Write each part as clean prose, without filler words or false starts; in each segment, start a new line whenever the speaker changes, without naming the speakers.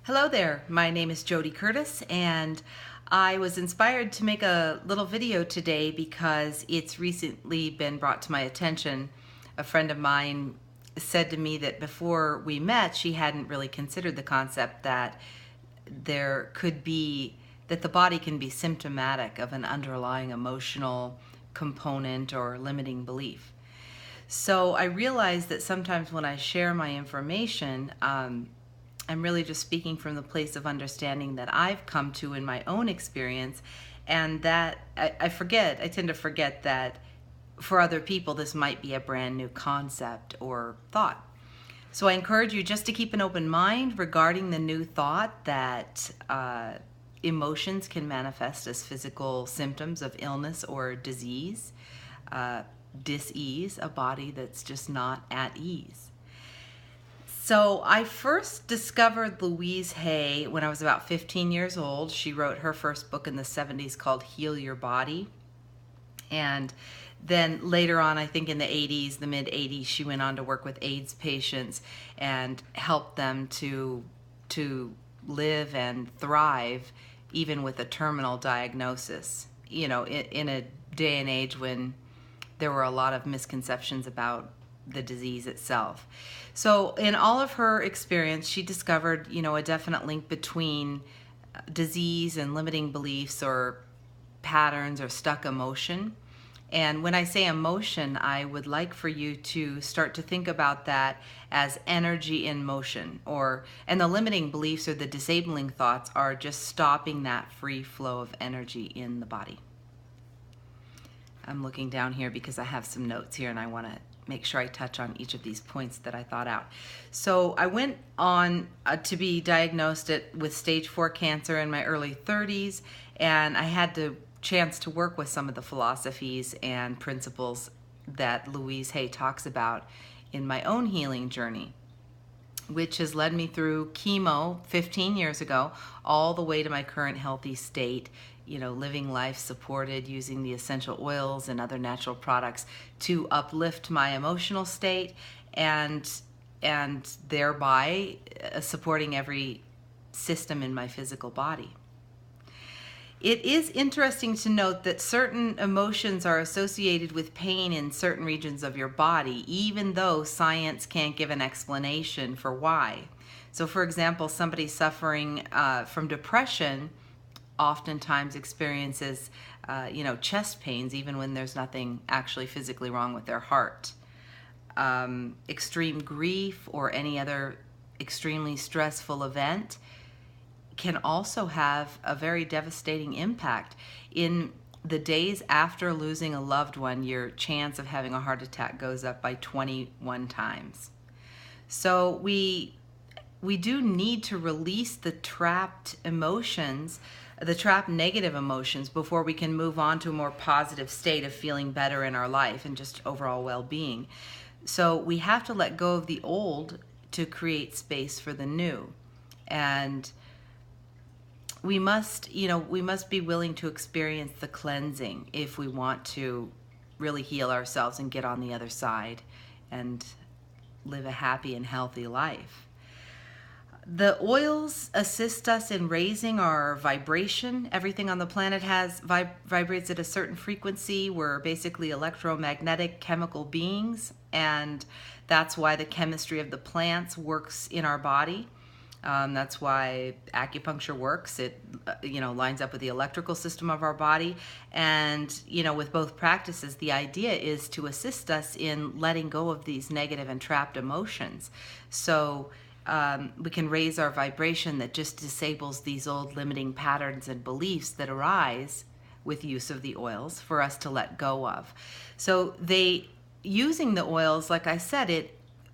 Hello there, my name is Jody Curtis, and I was inspired to make a little video today because it's recently been brought to my attention. A friend of mine said to me that before we met, she hadn't really considered the concept that that the body can be symptomatic of an underlying emotional component or limiting belief. So I realized that sometimes when I share my information, I'm really just speaking from the place of understanding that I've come to in my own experience, and that I tend to forget that for other people this might be a brand new concept or thought. So I encourage you just to keep an open mind regarding the new thought that emotions can manifest as physical symptoms of illness or disease, dis-ease, a body that's just not at ease. So I first discovered Louise Hay when I was about 15 years old. She wrote her first book in the 70s called Heal Your Body. And then later on, I think in the 80s, the mid 80s, she went on to work with AIDS patients and help them to live and thrive even with a terminal diagnosis. You know, in a day and age when there were a lot of misconceptions about the disease itself. So in all of her experience, she discovered, a definite link between disease and limiting beliefs or patterns or stuck emotion. And when I say emotion, I would like for you to start to think about that as energy in motion, and the limiting beliefs or the disabling thoughts are just stopping that free flow of energy in the body. I'm looking down here because I have some notes here and I want to make sure I touch on each of these points that I thought out. So I went on to be diagnosed with stage 4 cancer in my early 30s, and I had the chance to work with some of the philosophies and principles that Louise Hay talks about in my own healing journey, which has led me through chemo 15 years ago all the way to my current healthy state, living life supported using the essential oils and other natural products to uplift my emotional state and thereby supporting every system in my physical body. It is interesting to note that certain emotions are associated with pain in certain regions of your body, even though science can't give an explanation for why. So for example, somebody suffering from depression oftentimes experiences chest pains even when there's nothing actually physically wrong with their heart. Extreme grief or any other extremely stressful event can also have a very devastating impact. In the days after losing a loved one, your chance of having a heart attack goes up by 21 times. So we do need to release the trapped emotions, the trapped negative emotions, before we can move on to a more positive state of feeling better in our life and just overall well-being. So we have to let go of the old to create space for the new. And we must be willing to experience the cleansing if we want to really heal ourselves and get on the other side and live a happy and healthy life. The oils assist us in raising our vibration. Everything on the planet vibrates at a certain frequency. We're basically electromagnetic chemical beings, and that's why the chemistry of the plants works in our body. That's why acupuncture works. It lines up with the electrical system of our body, and with both practices, the idea is to assist us in letting go of these negative and trapped emotions, so we can raise our vibration that just disables these old limiting patterns and beliefs that arise with use of the oils for us to let go of. So using the oils, like I said,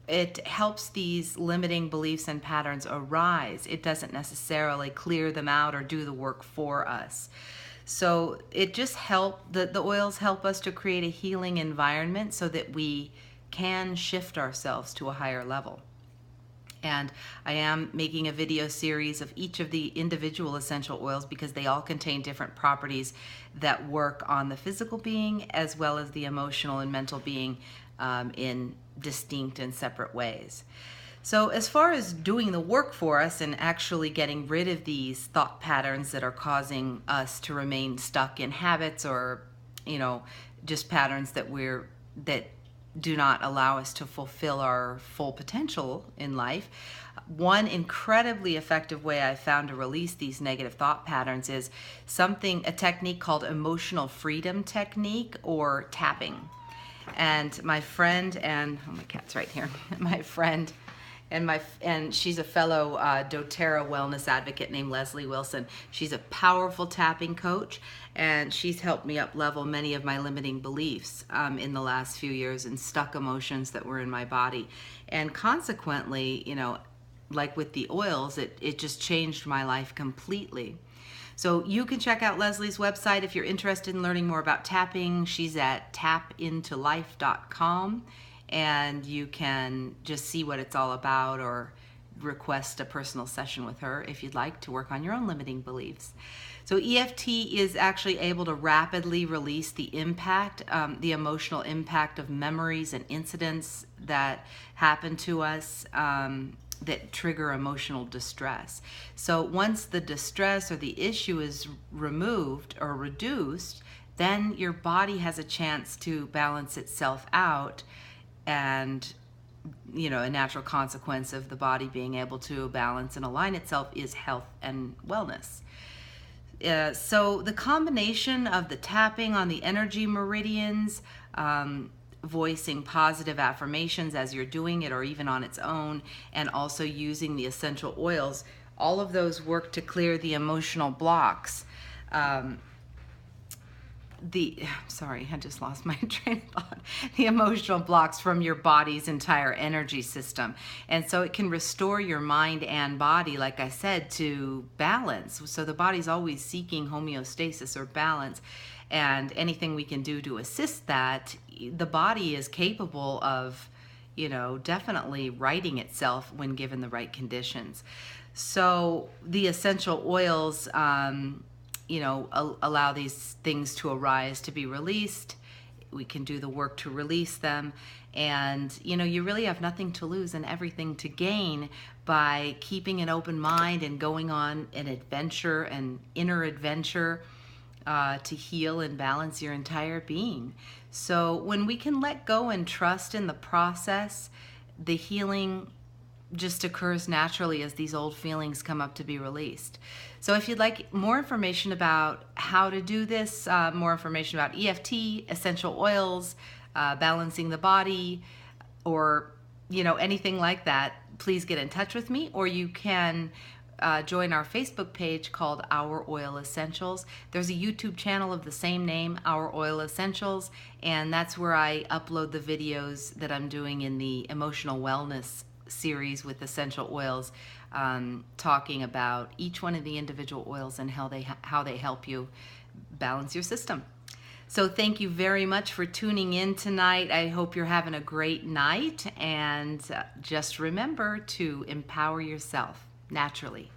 it helps these limiting beliefs and patterns arise. It doesn't necessarily clear them out or do the work for us. So it just the oils help us to create a healing environment so that we can shift ourselves to a higher level. And I am making a video series of each of the individual essential oils because they all contain different properties that work on the physical being as well as the emotional and mental being in distinct and separate ways. So as far as doing the work for us and actually getting rid of these thought patterns that are causing us to remain stuck in habits, or just patterns that do not allow us to fulfill our full potential in life, one incredibly effective way I found to release these negative thought patterns is a technique called emotional freedom technique, or tapping. And my friend, and my cat's right here, my friend and she's a fellow doTERRA wellness advocate named Leslie Wilson. She's a powerful tapping coach, and she's helped me up level many of my limiting beliefs in the last few years, and stuck emotions that were in my body. And consequently, like with the oils, it just changed my life completely. So you can check out Leslie's website if you're interested in learning more about tapping. She's at tapintolife.com, and you can just see what it's all about, or request a personal session with her if you'd like to work on your own limiting beliefs. So EFT is actually able to rapidly release the emotional impact of memories and incidents that happen to us that trigger emotional distress. So once the distress or the issue is removed or reduced, then your body has a chance to balance itself out. And a natural consequence of the body being able to balance and align itself is health and wellness. So the combination of the tapping on the energy meridians, voicing positive affirmations as you're doing it, or even on its own, and also using the essential oils, all of those work to clear the emotional blocks. Sorry, I just lost my train of thought. The emotional blocks from your body's entire energy system. And so it can restore your mind and body, like I said, to balance. So the body's always seeking homeostasis or balance. And anything we can do to assist that, the body is capable of, definitely righting itself when given the right conditions. So the essential oils, allow these things to arise, to be released. We can do the work to release them. And, you really have nothing to lose and everything to gain by keeping an open mind and going on an adventure, an inner adventure, to heal and balance your entire being. So when we can let go and trust in the process, the healing just occurs naturally as these old feelings come up to be released. So if you'd like more information about how to do this, more information about EFT, essential oils, balancing the body, or anything like that, please get in touch with me, or you can join our Facebook page called Our Oil Essentials. There's a YouTube channel of the same name, Our Oil Essentials, and that's where I upload the videos that I'm doing in the emotional wellness series with essential oils, talking about each one of the individual oils and how they help you balance your system. So thank you very much for tuning in tonight. I hope you're having a great night, and just remember to empower yourself naturally.